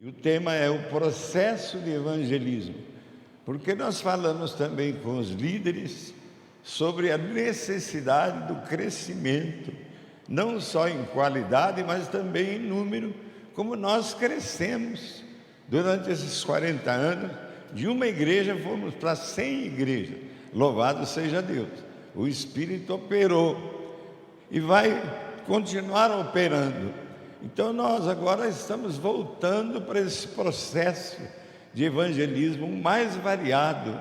E o tema é o processo de evangelismo, porque nós falamos também com os líderes sobre a necessidade do crescimento, não só em qualidade, mas também em número, como nós crescemos durante esses 40 anos. De uma igreja fomos para 100 igrejas, louvado seja Deus. O Espírito operou e vai continuar operando. Então nós agora estamos voltando para esse processo de evangelismo mais variado,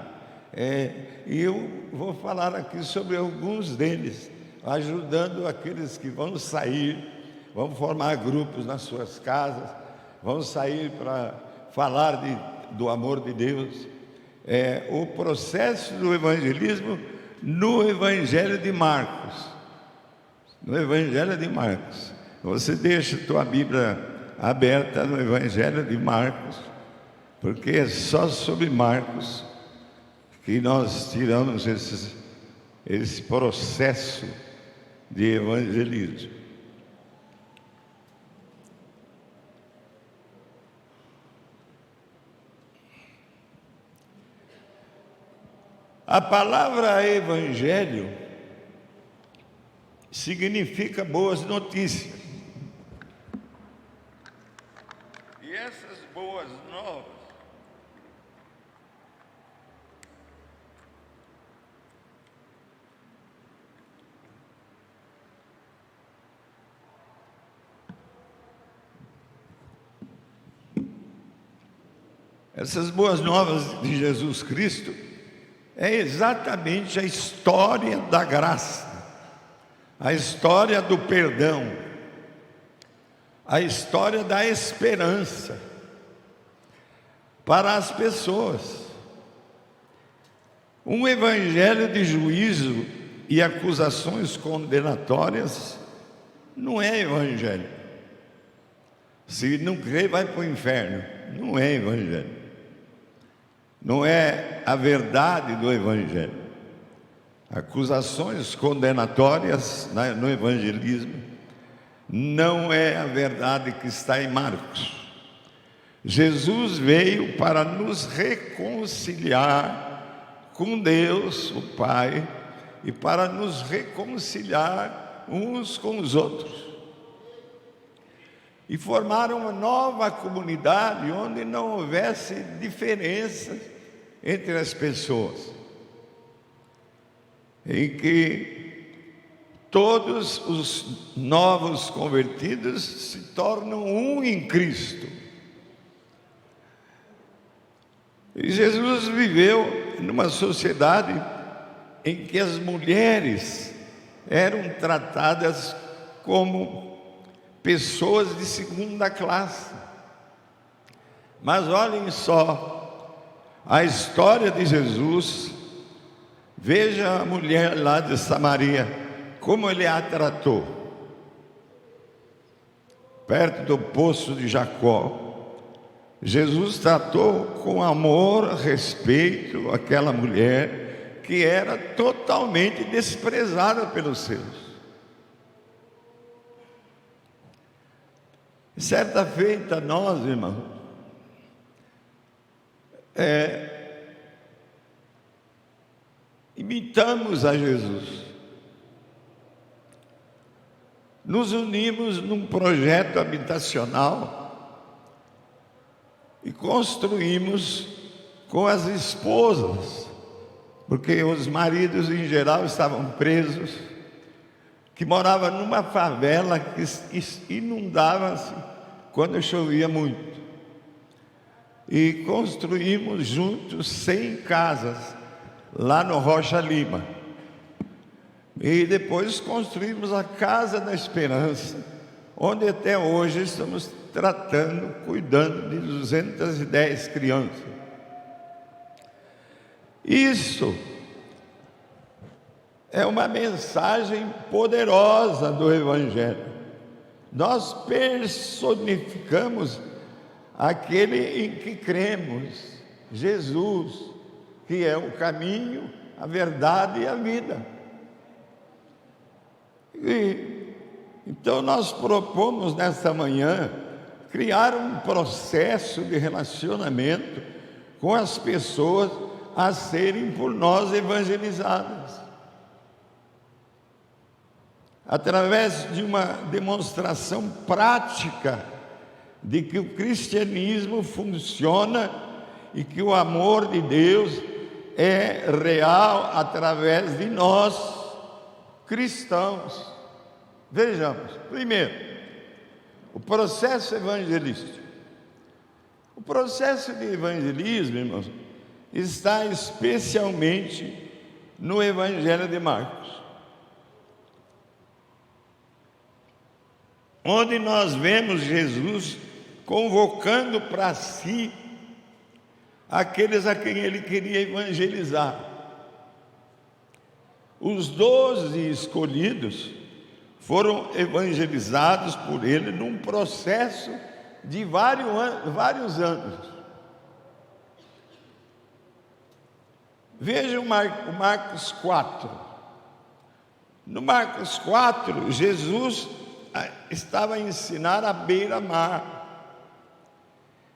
e eu vou falar aqui sobre alguns deles, ajudando aqueles que vão sair, vão formar grupos nas suas casas, vão sair para falar do amor de Deus. O processo do evangelismo no Evangelho de Marcos. No Evangelho de Marcos. Você deixa a tua Bíblia aberta no Evangelho de Marcos, porque é só sobre Marcos que nós tiramos esse processo de evangelismo. A palavra evangelho significa boas notícias. E essas boas novas de Jesus Cristo é exatamente a história da graça, a história do perdão, a história da esperança para as pessoas. Um evangelho de juízo e acusações condenatórias não é evangelho. Se não crê, vai para o inferno. Não é evangelho. Não é a verdade do evangelho. Acusações condenatórias no evangelismo não é a verdade que está em Marcos. Jesus veio para nos reconciliar com Deus, o Pai, e para nos reconciliar uns com os outros, e formar uma nova comunidade onde não houvesse diferenças entre as pessoas, em que todos os novos convertidos se tornam um em Cristo. E Jesus viveu numa sociedade em que as mulheres eram tratadas como pessoas de segunda classe. Mas olhem só a história de Jesus. Veja a mulher lá de Samaria, como ele a tratou, perto do poço de Jacó. Jesus tratou com amor, respeito aquela mulher que era totalmente desprezada pelos seus. Certa feita nós, irmãos, imitamos a Jesus. Nos unimos num projeto habitacional e construímos com as esposas, porque os maridos em geral estavam presos, que moravam numa favela que inundava-se quando chovia muito. E construímos juntos 100 casas lá no Rocha Lima. E depois construímos a Casa da Esperança, onde até hoje estamos tratando, cuidando de 210 crianças. Isso é uma mensagem poderosa do Evangelho. Nós personificamos aquele em que cremos, Jesus, que é o caminho, a verdade e a vida. Então nós propomos nesta manhã criar um processo de relacionamento com as pessoas a serem por nós evangelizadas. Através de uma demonstração prática de que o cristianismo funciona e que o amor de Deus é real através de nós, cristãos. Vejamos, primeiro, o processo evangelístico. O processo de evangelismo, irmãos, está especialmente no Evangelho de Marcos, onde nós vemos Jesus convocando para si aqueles a quem ele queria evangelizar. Os 12 escolhidos foram evangelizados por ele num processo de vários anos. Veja o Marcos 4. No Marcos 4, Jesus estava a ensinar à beira-mar.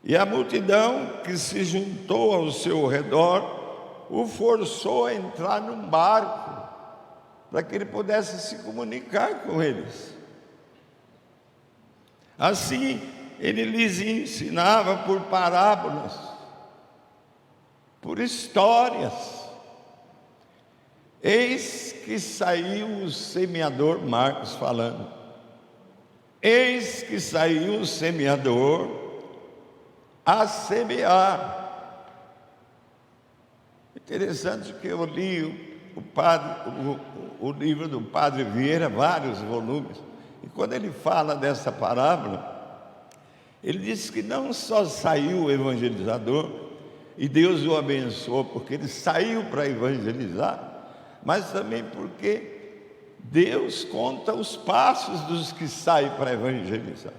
E a multidão que se juntou ao seu redor o forçou a entrar num barco para que ele pudesse se comunicar com eles. Assim, ele lhes ensinava por parábolas, por histórias. Eis que saiu o semeador, Marcos falando. Eis que saiu o semeador a semear. Interessante que eu li o livro do Padre Vieira, vários volumes, e quando ele fala dessa parábola, ele diz que não só saiu o evangelizador e Deus o abençoou porque ele saiu para evangelizar, mas também porque Deus conta os passos dos que saem para evangelizar.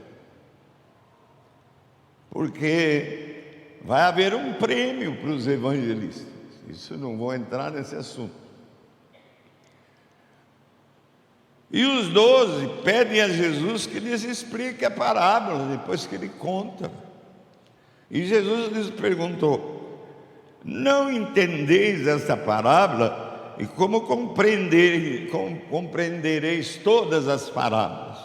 Porque vai haver um prêmio para os evangelistas. Isso não vou entrar nesse assunto. E os 12 pedem a Jesus que lhes explique a parábola, depois que ele conta. E Jesus lhes perguntou: não entendeis esta parábola? E como compreendereis todas as parábolas?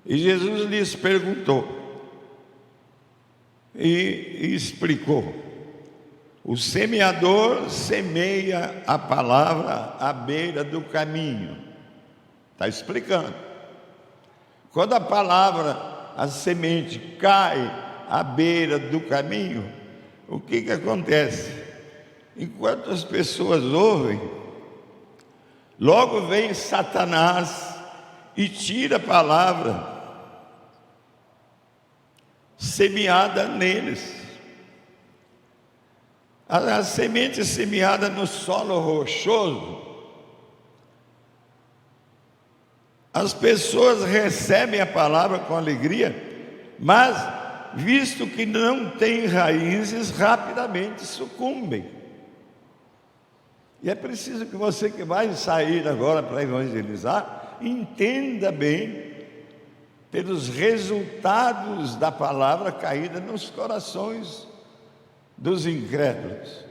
E Jesus lhes perguntou e explicou: o semeador semeia a palavra à beira do caminho. Está explicando. Quando a palavra, a semente, cai à beira do caminho, o que acontece? Enquanto as pessoas ouvem, logo vem Satanás e tira a palavra semeada neles. A semente semeada no solo rochoso, as pessoas recebem a palavra com alegria, mas, visto que não tem raízes, rapidamente sucumbem. E é preciso que você que vai sair agora para evangelizar, entenda bem pelos resultados da palavra caída nos corações dos incrédulos.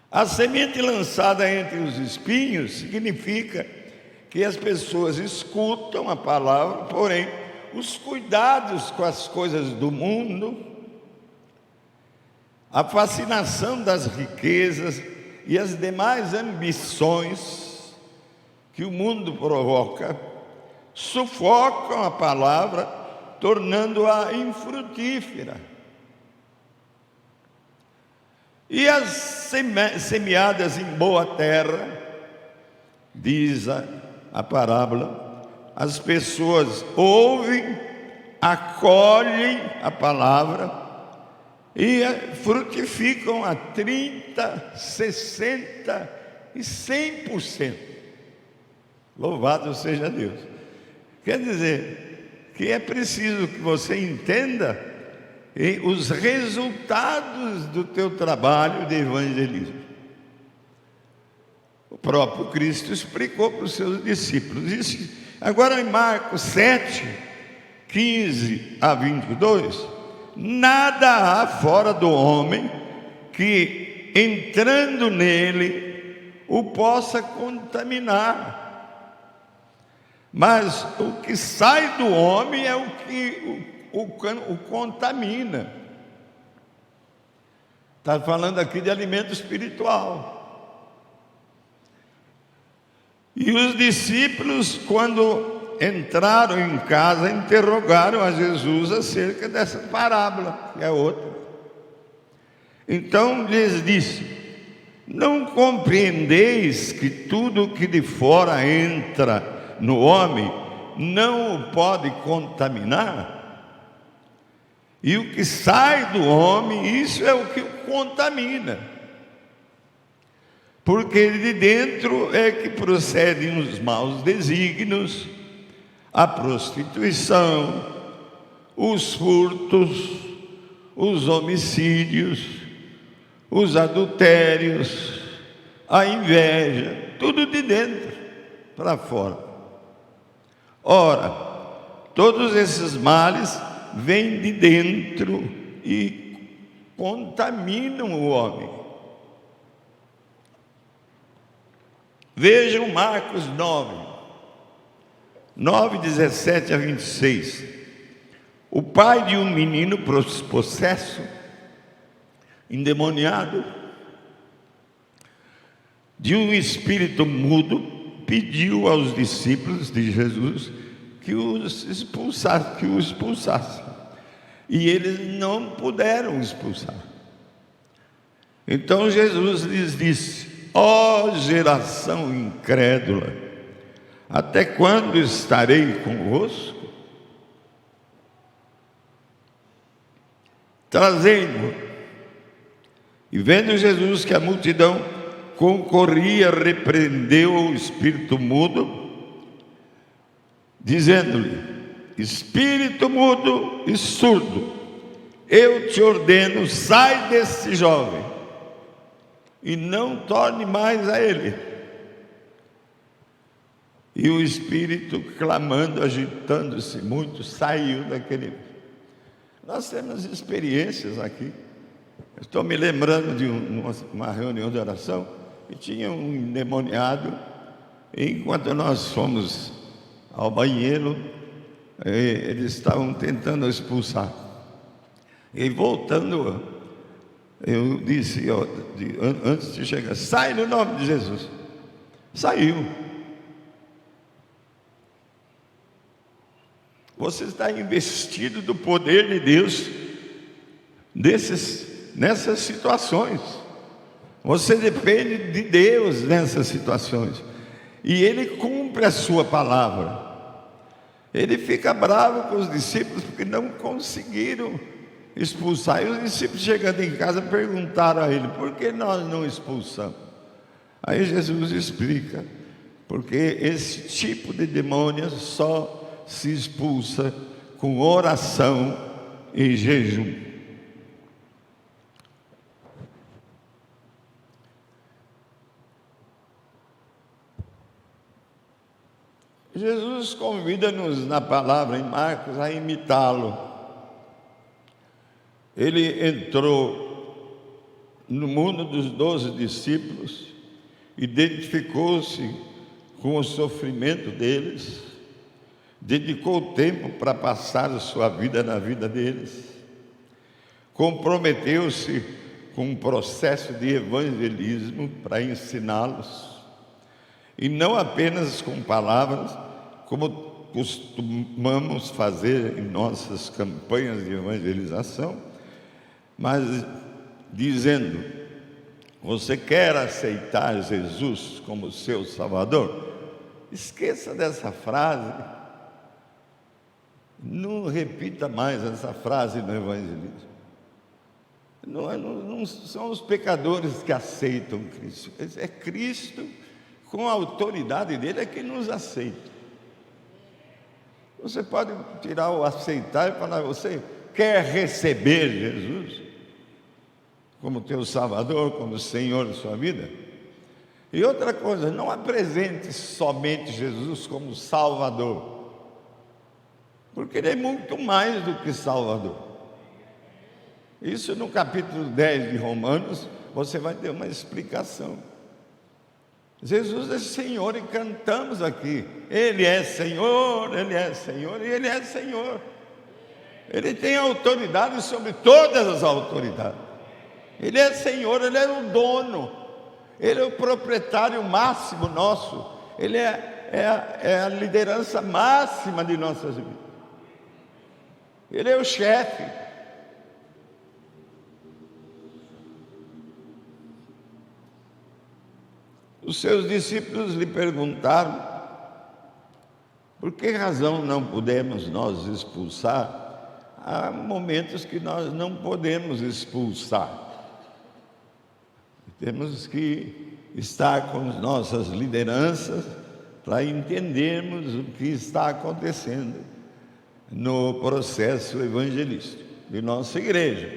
A semente lançada entre os espinhos significa que as pessoas escutam a palavra, porém, os cuidados com as coisas do mundo, a fascinação das riquezas e as demais ambições que o mundo provoca, sufocam a palavra, tornando-a infrutífera. E as semeadas em boa terra, diz a parábola, as pessoas ouvem, acolhem a palavra e frutificam a 30%, 60% e 100%. Louvado seja Deus. Quer dizer que é preciso que você entenda os resultados do teu trabalho de evangelismo. O próprio Cristo explicou para os seus discípulos. Isso, agora em Marcos 7, 15 a 22, nada há fora do homem que, entrando nele, o possa contaminar. Mas o que sai do homem é o que o contamina. Está falando aqui de alimento espiritual. E os discípulos, quando entraram em casa, interrogaram a Jesus acerca dessa parábola, que é outra. Então lhes disse: não compreendeis que tudo que de fora entra no homem não o pode contaminar? E o que sai do homem, isso é o que o contamina. Porque de dentro é que procedem os maus desígnios, a prostituição, os furtos, os homicídios, os adultérios, a inveja, tudo de dentro para fora. Ora, todos esses males vêm de dentro e contaminam o homem. Vejam Marcos 9, 17 a 26. O pai de um menino possesso, endemoniado, de um espírito mudo, pediu aos discípulos de Jesus que o expulsassem. E eles não puderam expulsar. Então Jesus lhes disse: ó geração incrédula, até quando estarei convosco? Trazei-mo. E vendo Jesus que a multidão concorria, repreendeu o espírito mudo, dizendo-lhe: espírito mudo e surdo, eu te ordeno, sai desse jovem e não torne mais a ele. E o espírito, clamando, agitando-se muito, saiu daquele. Nós temos experiências aqui. Estou me lembrando de uma reunião de oração e tinha um endemoniado. Enquanto nós fomos ao banheiro, eles estavam tentando expulsar. E voltando, eu disse, antes de chegar: sai no nome de Jesus. Saiu. Você está investido do poder de Deus nessas situações. Você depende de Deus nessas situações. E Ele cumpre a sua palavra. Ele fica bravo com os discípulos porque não conseguiram expulsar. E os discípulos, chegando em casa, perguntaram a Ele: por que nós não expulsamos? Aí Jesus explica: porque esse tipo de demônio só se expulsa com oração e jejum. Jesus convida-nos na palavra em Marcos a imitá-lo. Ele entrou no mundo dos 12 discípulos, identificou-se com o sofrimento deles, dedicou tempo para passar a sua vida na vida deles, comprometeu-se com um processo de evangelismo para ensiná-los, e não apenas com palavras, como costumamos fazer em nossas campanhas de evangelização, mas dizendo: você quer aceitar Jesus como seu Salvador? Esqueça dessa frase. Não repita mais essa frase no evangelismo. Não são os pecadores que aceitam Cristo. É Cristo, com a autoridade dele, é que nos aceita. Você pode tirar o aceitar e falar: você quer receber Jesus como teu Salvador, como Senhor da sua vida? E outra coisa, não apresente somente Jesus como Salvador, porque Ele é muito mais do que Salvador. Isso no capítulo 10 de Romanos, você vai ter uma explicação. Jesus é Senhor e cantamos aqui, Ele é Senhor, Ele é Senhor e Ele é Senhor. Ele tem autoridade sobre todas as autoridades. Ele é Senhor, Ele é o dono, Ele é o proprietário máximo nosso, Ele é a liderança máxima de nossas vidas. Ele é o chefe. Os seus discípulos lhe perguntaram: por que razão não podemos nós expulsar? Há momentos que nós não podemos expulsar. Temos que estar com as nossas lideranças para entendermos o que está acontecendo no processo evangelístico de nossa igreja.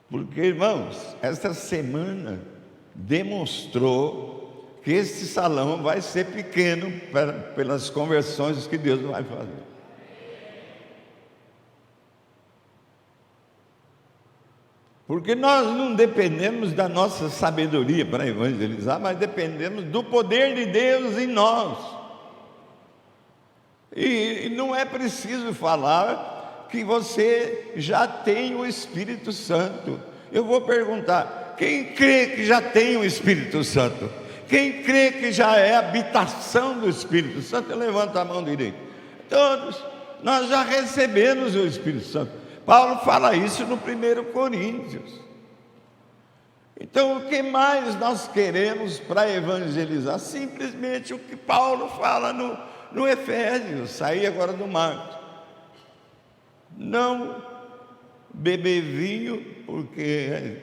Porque, irmãos, esta semana demonstrou que este salão vai ser pequeno pelas conversões que Deus vai fazer. Porque nós não dependemos da nossa sabedoria para evangelizar, mas dependemos do poder de Deus em nós. E não é preciso falar que você já tem o Espírito Santo. Eu vou perguntar: quem crê que já tem o Espírito Santo? Quem crê que já é habitação do Espírito Santo? Levanta a mão direita. Todos. Nós já recebemos o Espírito Santo. Paulo fala isso no 1 Coríntios. Então, o que mais nós queremos para evangelizar? Simplesmente o que Paulo fala no Efésios, sair agora do Marcos. Não beber vinho, porque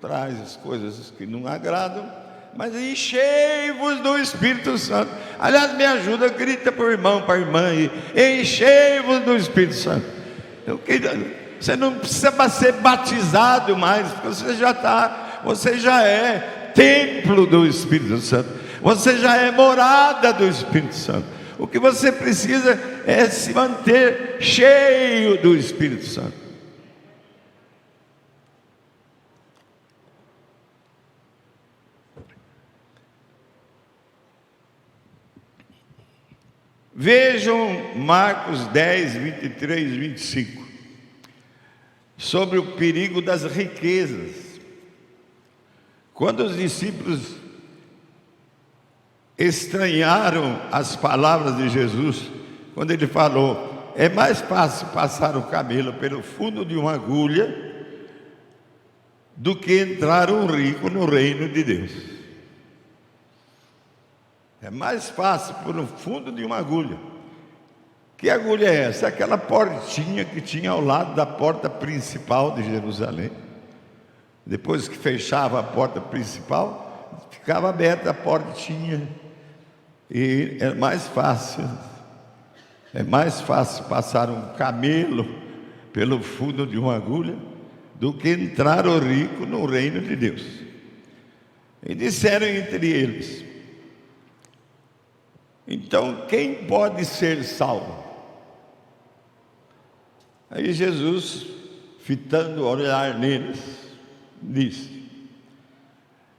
traz as coisas que não agradam, mas enchei-vos do Espírito Santo. Aliás, me ajuda, grita para o irmão, para a irmã aí: enchei-vos do Espírito Santo. Você não precisa ser batizado mais, porque você já é templo do Espírito Santo, você já é morada do Espírito Santo. O que você precisa é se manter cheio do Espírito Santo. Vejam Marcos 10, 23, 25, sobre o perigo das riquezas. Quando os discípulos estranharam as palavras de Jesus, quando ele falou: é mais fácil passar o camelo pelo fundo de uma agulha do que entrar um rico no reino de Deus. É mais fácil pelo fundo de uma agulha. Que agulha é essa? É aquela portinha que tinha ao lado da porta principal de Jerusalém. Depois que fechava a porta principal, ficava aberta a portinha. E é mais fácil passar um camelo pelo fundo de uma agulha do que entrar o rico no reino de Deus. E disseram entre eles: então quem pode ser salvo? Aí Jesus, fitando o olhar neles, disse: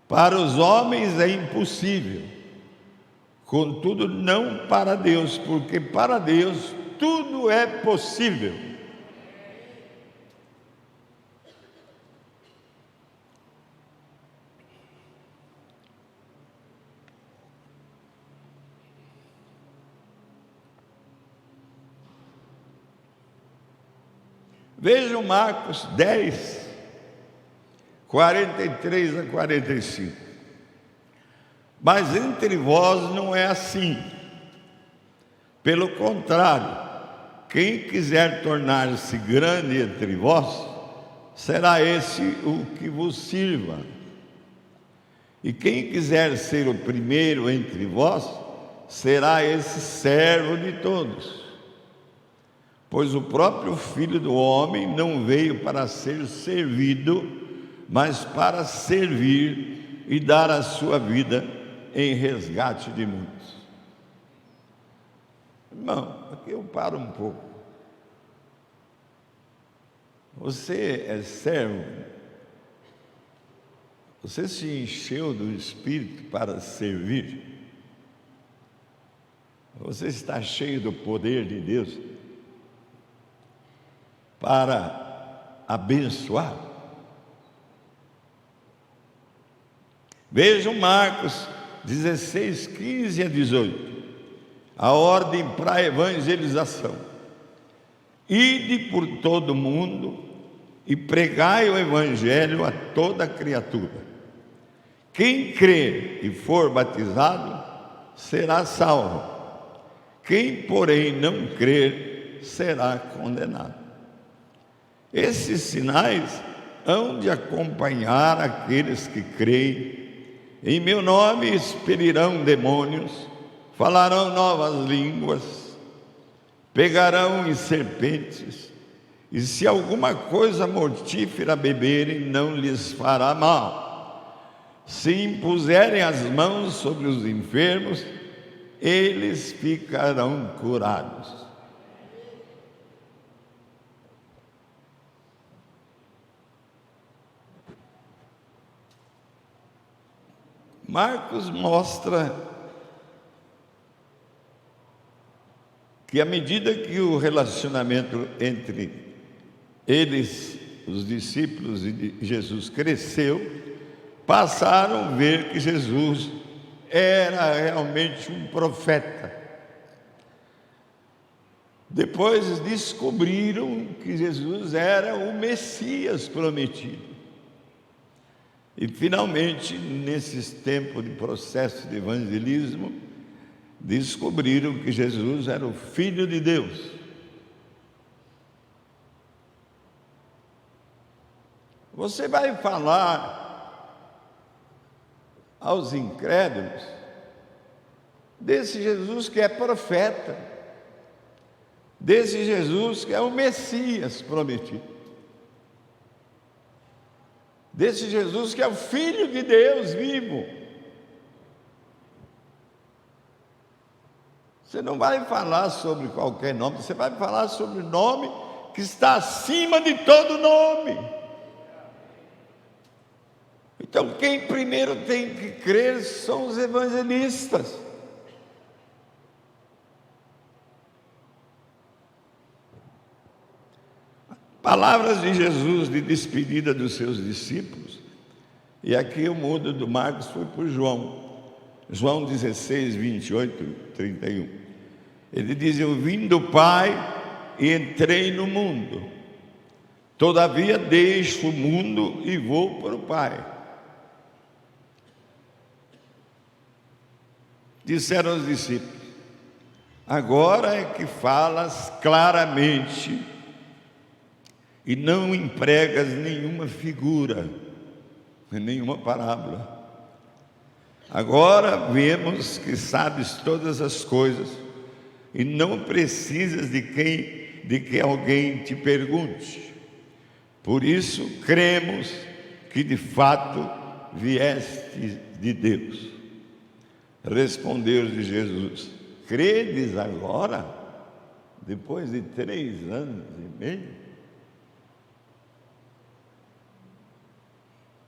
para os homens é impossível, contudo não para Deus, porque para Deus tudo é possível. Vejam Marcos 10, 43 a 45. Mas entre vós não é assim. Pelo contrário, quem quiser tornar-se grande entre vós, será esse o que vos sirva. E quem quiser ser o primeiro entre vós, será esse servo de todos. Pois o próprio Filho do Homem não veio para ser servido, mas para servir e dar a sua vida em resgate de muitos. Irmão, aqui eu paro um pouco. Você é servo? Você se encheu do Espírito para servir? Você está cheio do poder de Deus para abençoar? Vejam Marcos 16, 15 a 18, a ordem para a evangelização. Ide por todo o mundo e pregai o Evangelho a toda criatura. Quem crer e for batizado será salvo. Quem, porém, não crer será condenado. Esses sinais hão de acompanhar aqueles que creem. Em meu nome expelirão demônios, falarão novas línguas, pegarão em serpentes, e se alguma coisa mortífera beberem, não lhes fará mal. Se impuserem as mãos sobre os enfermos, eles ficarão curados. Marcos mostra que à medida que o relacionamento entre eles, os discípulos e Jesus, cresceu, passaram a ver que Jesus era realmente um profeta. Depois descobriram que Jesus era o Messias prometido. E finalmente, nesses tempos de processo de evangelismo, descobriram que Jesus era o Filho de Deus. Você vai falar aos incrédulos desse Jesus que é profeta, desse Jesus que é o Messias prometido, desse Jesus que é o Filho de Deus vivo. Você não vai falar sobre qualquer nome, você vai falar sobre o nome que está acima de todo nome. Então, quem primeiro tem que crer são os evangelistas. Palavras de Jesus de despedida dos seus discípulos, e aqui eu mudo do Marcos, foi para o João 16, 28, 31. Ele diz: eu vim do Pai e entrei no mundo, todavia deixo o mundo e vou para o Pai. Disseram os discípulos: agora é que falas claramente e não empregas nenhuma figura, nenhuma parábola. Agora vemos que sabes todas as coisas e não precisas de que alguém te pergunte. Por isso cremos que de fato vieste de Deus. Respondeu-lhe Jesus: credes agora, depois de 3 anos e meio?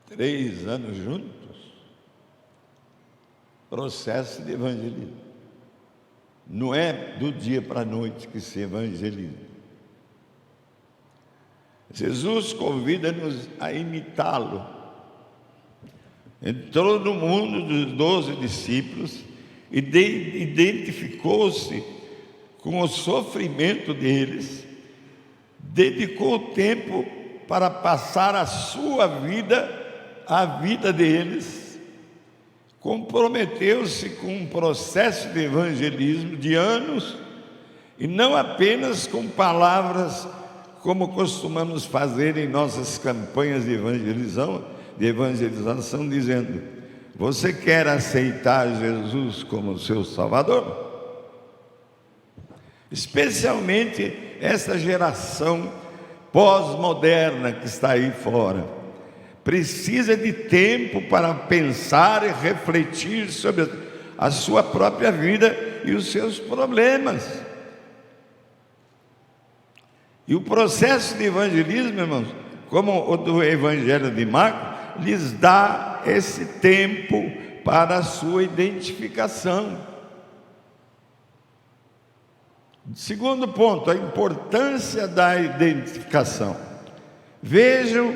3 anos juntos? Processo de evangelismo. Não é do dia para a noite que se evangeliza. Jesus convida-nos a imitá-lo. Entrou no mundo dos 12 discípulos e identificou-se com o sofrimento deles, dedicou tempo para passar a sua vida, a vida deles, comprometeu-se com um processo de evangelismo de anos, e não apenas com palavras como costumamos fazer em nossas campanhas de evangelização, dizendo: você quer aceitar Jesus como seu Salvador? Especialmente essa geração pós-moderna que está aí fora, precisa de tempo para pensar e refletir sobre a sua própria vida e os seus problemas. E o processo de evangelismo, irmãos, como o do Evangelho de Marcos, lhes dá esse tempo para a sua identificação. Segundo ponto, a importância da identificação. Vejam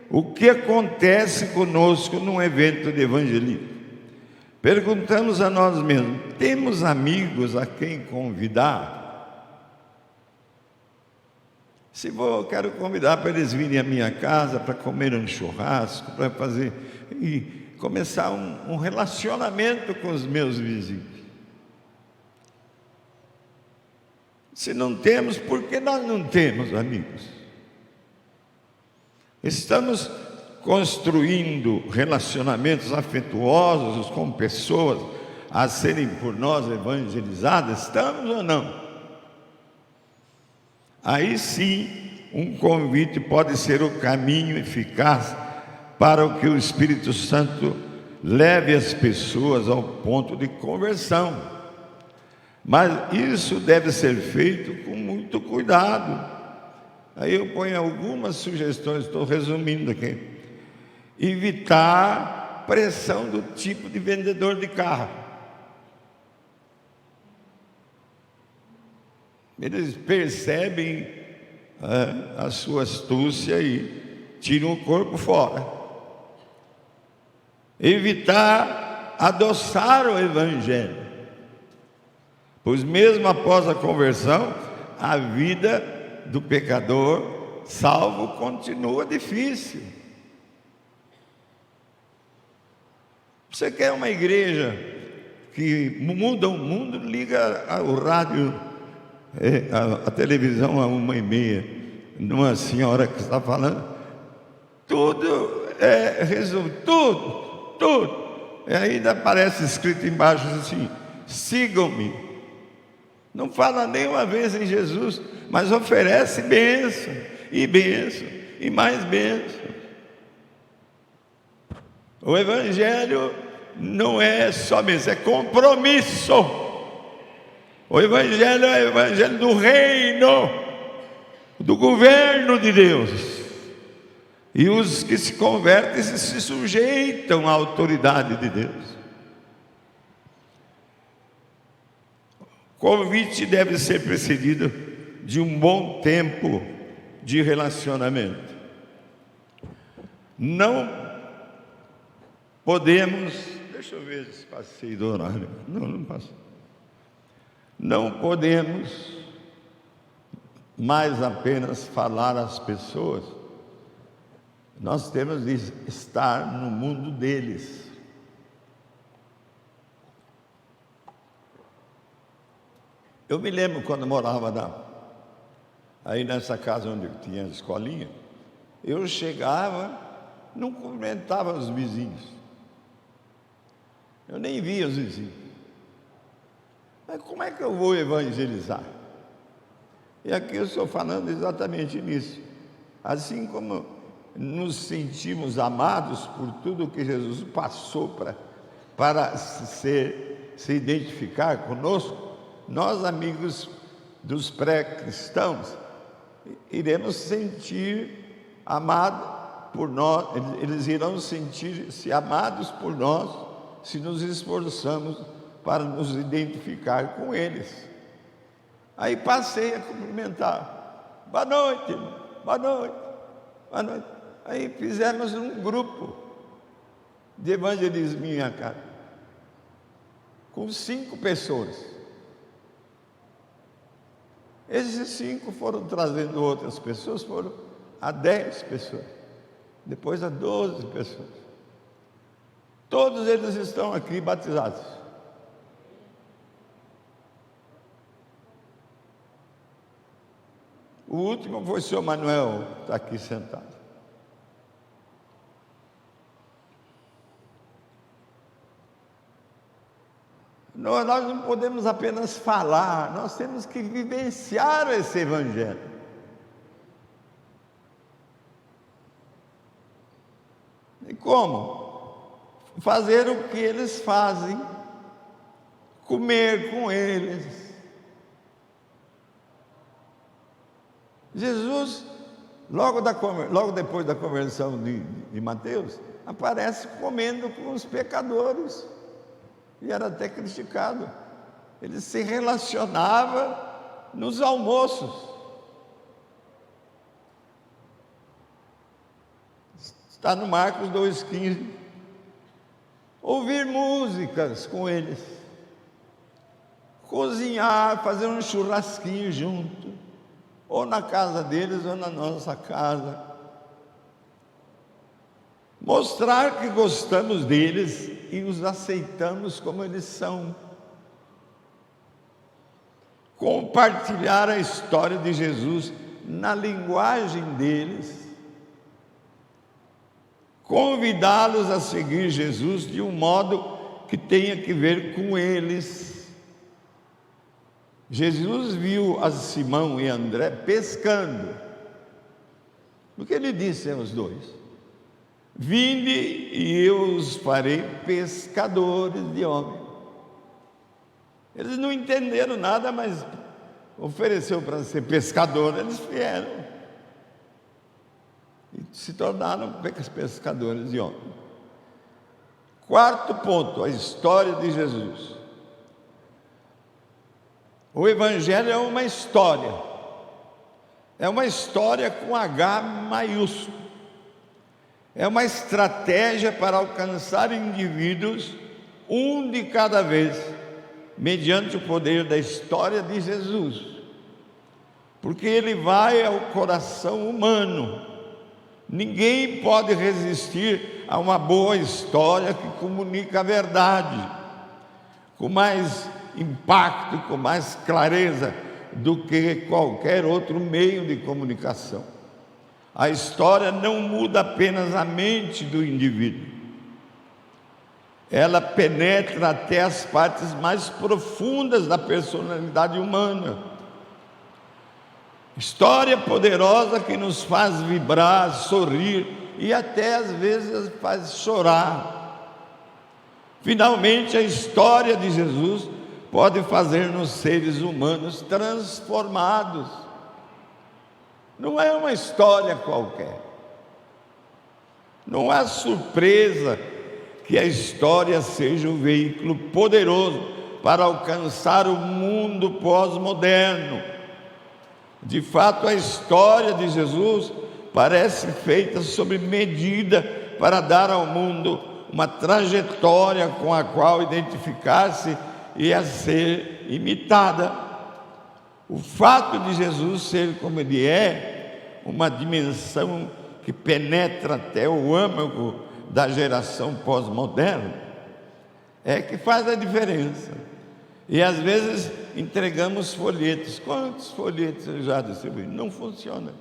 o que acontece conosco num evento de evangelismo. Perguntamos a nós mesmos: temos amigos a quem convidar? Se eu quero convidar para eles virem à minha casa para comer um churrasco, para fazer e começar um relacionamento com os meus vizinhos. Se não temos, por que nós não temos amigos? Estamos construindo relacionamentos afetuosos com pessoas a serem por nós evangelizadas? Estamos ou não? Aí sim, um convite pode ser o caminho eficaz para o que o Espírito Santo leve as pessoas ao ponto de conversão. Mas isso deve ser feito com muito cuidado. Aí eu ponho algumas sugestões, estou resumindo aqui. Evitar pressão do tipo de vendedor de carro. Eles percebem a sua astúcia e tiram o corpo fora. Evitar adoçar o Evangelho, pois mesmo após a conversão, a vida do pecador salvo continua difícil. Você quer uma igreja que muda o mundo? Liga o rádio, a televisão a 1h30, numa senhora que está falando, tudo tudo. E ainda aparece escrito embaixo assim: sigam-me. Não fala nenhuma vez em Jesus, mas oferece bênção, e mais bênção. O Evangelho não é só bênção, é compromisso. O Evangelho é o Evangelho do reino, do governo de Deus. E os que se convertem se sujeitam à autoridade de Deus. O convite deve ser precedido de um bom tempo de relacionamento. Não podemos, deixa eu ver se passei do horário. Não passei. Não podemos mais apenas falar às pessoas. Nós temos de estar no mundo deles. Eu me lembro quando morava aí nessa casa onde eu tinha a escolinha, eu chegava, não cumprimentava os vizinhos. Eu nem via os vizinhos. Mas como é que eu vou evangelizar? E aqui eu estou falando exatamente nisso. Assim como nos sentimos amados por tudo que Jesus passou para se identificar conosco, nós, amigos dos pré-cristãos, iremos sentir amados por nós, eles irão sentir-se amados por nós, se nos esforçamos para nos identificar com eles. Aí passei a cumprimentar: boa noite, irmão. Boa noite, boa noite. Aí fizemos um grupo de evangelismo em minha casa, com 5 pessoas. Esses 5 foram trazendo outras pessoas, foram a 10 pessoas, depois a 12 pessoas. Todos eles estão aqui batizados. O último foi o senhor Manuel, que está aqui sentado. Nós não podemos apenas falar, nós temos que vivenciar esse Evangelho. Como? Fazer o que eles fazem, comer com eles. Jesus, logo depois da conversão de Mateus, aparece comendo com os pecadores, e era até criticado. Ele se relacionava nos almoços. Está no Marcos 2,15. Ouvir músicas com eles, cozinhar, fazer um churrasquinho junto, ou na casa deles ou na nossa casa. Mostrar que gostamos deles e os aceitamos como eles são. Compartilhar a história de Jesus na linguagem deles. Convidá-los a seguir Jesus de um modo que tenha que ver com eles. Jesus viu a Simão e André pescando. O que ele disse aos dois? Vinde e eu os farei pescadores de homens. Eles não entenderam nada, mas ofereceu para ser pescador, eles vieram e se tornaram pescadores de homens. Quarto ponto, a história de Jesus. O Evangelho é uma história com H maiúsculo, é uma estratégia para alcançar indivíduos, um de cada vez, mediante o poder da história de Jesus, porque ele vai ao coração humano. Ninguém pode resistir a uma boa história que comunica a verdade, com mais impacto, com mais clareza do que qualquer outro meio de comunicação. A história não muda apenas a mente do indivíduo, ela penetra até as partes mais profundas da personalidade humana. História poderosa que nos faz vibrar, sorrir e até às vezes faz chorar. Finalmente, a história de Jesus pode fazer-nos seres humanos transformados. Não é uma história qualquer. Não é surpresa que a história seja um veículo poderoso para alcançar o mundo pós-moderno. De fato, a história de Jesus parece feita sob medida para dar ao mundo uma trajetória com a qual identificar-se e a ser imitada. O fato de Jesus ser como ele é, uma dimensão que penetra até o âmago da geração pós-moderna, é que faz a diferença. E às vezes entregamos folhetos. Quantos folhetos eu já distribuí? Não funciona.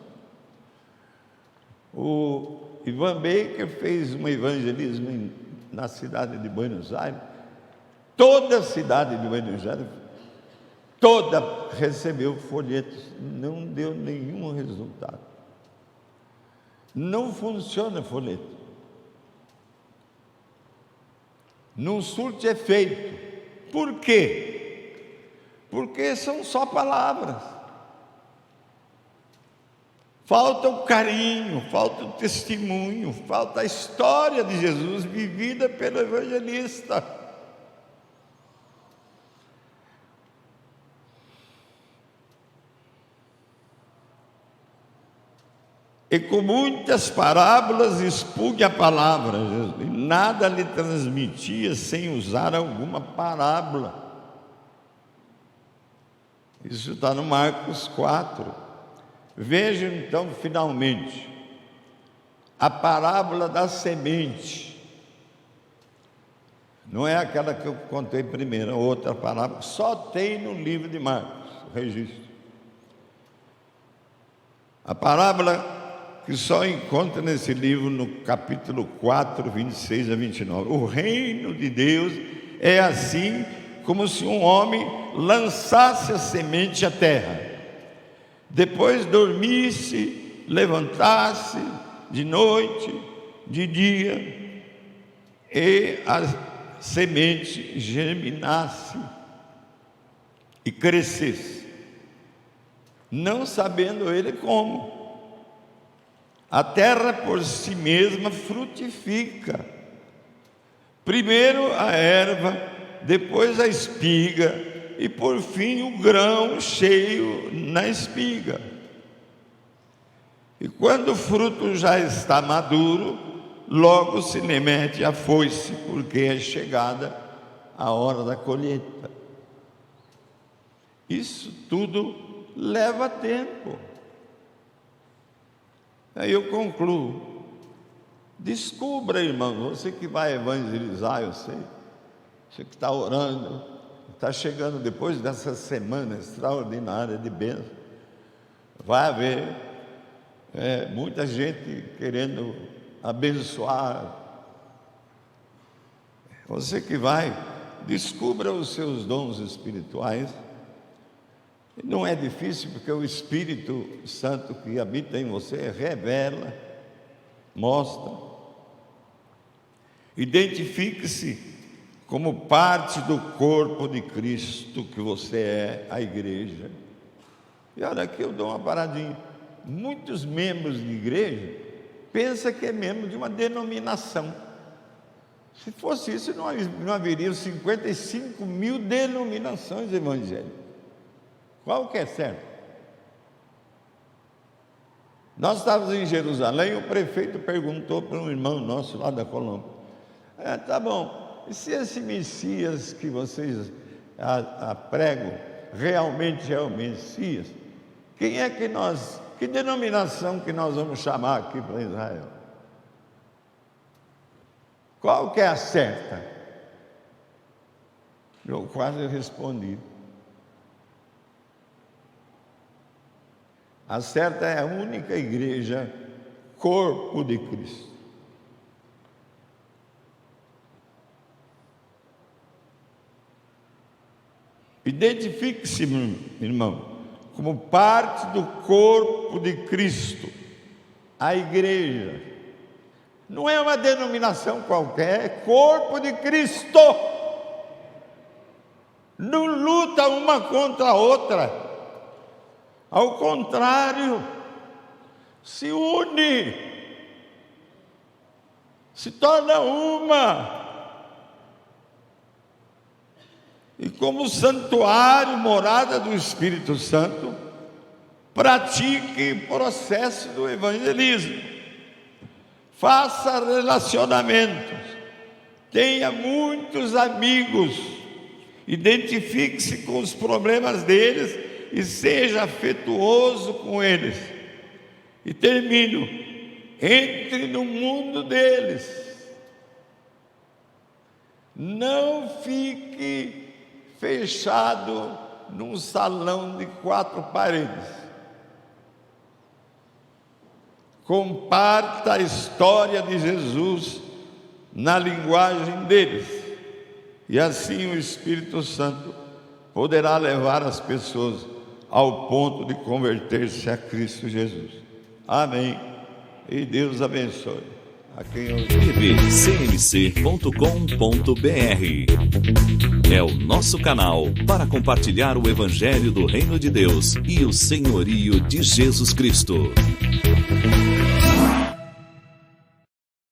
O Ivan Baker fez um evangelismo na cidade de Buenos Aires. Toda a cidade de Buenos Aires, toda recebeu folhetos. Não deu nenhum resultado. Não funciona folheto. Não surte efeito. Por quê? Porque são só palavras. Falta o carinho, falta o testemunho, falta a história de Jesus vivida pelo evangelista. E com muitas parábolas expunha a palavra, e nada lhe transmitia sem usar alguma parábola. Isso está no Marcos 4. Vejam então, finalmente, a parábola da semente. Não é aquela que eu contei primeiro, outra parábola, só tem no livro de Marcos, o registro. A parábola que só encontra nesse livro no capítulo 4, 26 a 29. O reino de Deus é assim como se um homem lançasse a semente à terra, depois dormisse, levantasse de noite, de dia, e a semente germinasse e crescesse, não sabendo ele como. A terra por si mesma frutifica, primeiro a erva, depois a espiga e por fim o grão cheio na espiga. E quando o fruto já está maduro, logo se lhe mete a foice, porque é chegada a hora da colheita. Isso tudo leva tempo. Aí eu concluo. Descubra, irmão, você que vai evangelizar, eu sei, você que está orando, está chegando depois dessa semana extraordinária de bênção, vai haver muita gente querendo abençoar. Você que vai, descubra os seus dons espirituais. Não é difícil, porque o Espírito Santo que habita em você revela, mostra. Identifique-se como parte do corpo de Cristo, que você é, a igreja. E olha aqui, eu dou uma paradinha. Muitos membros de igreja pensam que é membro de uma denominação. Se fosse isso, não haveria 55 mil denominações evangélicas. Qual que é certo? Nós estávamos em Jerusalém, o prefeito perguntou para um irmão nosso lá da Colômbia: tá bom, e se esse Messias que vocês pregam realmente é o Messias, que denominação que nós vamos chamar aqui para Israel? Qual que é a certa? Eu quase respondi. A certa é a única igreja, corpo de Cristo. Identifique-se, irmão, como parte do corpo de Cristo, a igreja. Não é uma denominação qualquer, é corpo de Cristo. Não luta uma contra a outra. Ao contrário, se une, se torna uma. E como santuário, morada do Espírito Santo, pratique o processo do evangelismo. Faça relacionamentos, tenha muitos amigos, identifique-se com os problemas deles e seja afetuoso com eles. E termino: entre no mundo deles. Não fique fechado num salão de 4 paredes. Comparta a história de Jesus na linguagem deles, e assim o Espírito Santo poderá levar as pessoas ao ponto de converter-se a Cristo Jesus. Amém. E Deus abençoe a quem tvcmc.com.br é o nosso canal para compartilhar o Evangelho do Reino de Deus e o senhorio de Jesus Cristo.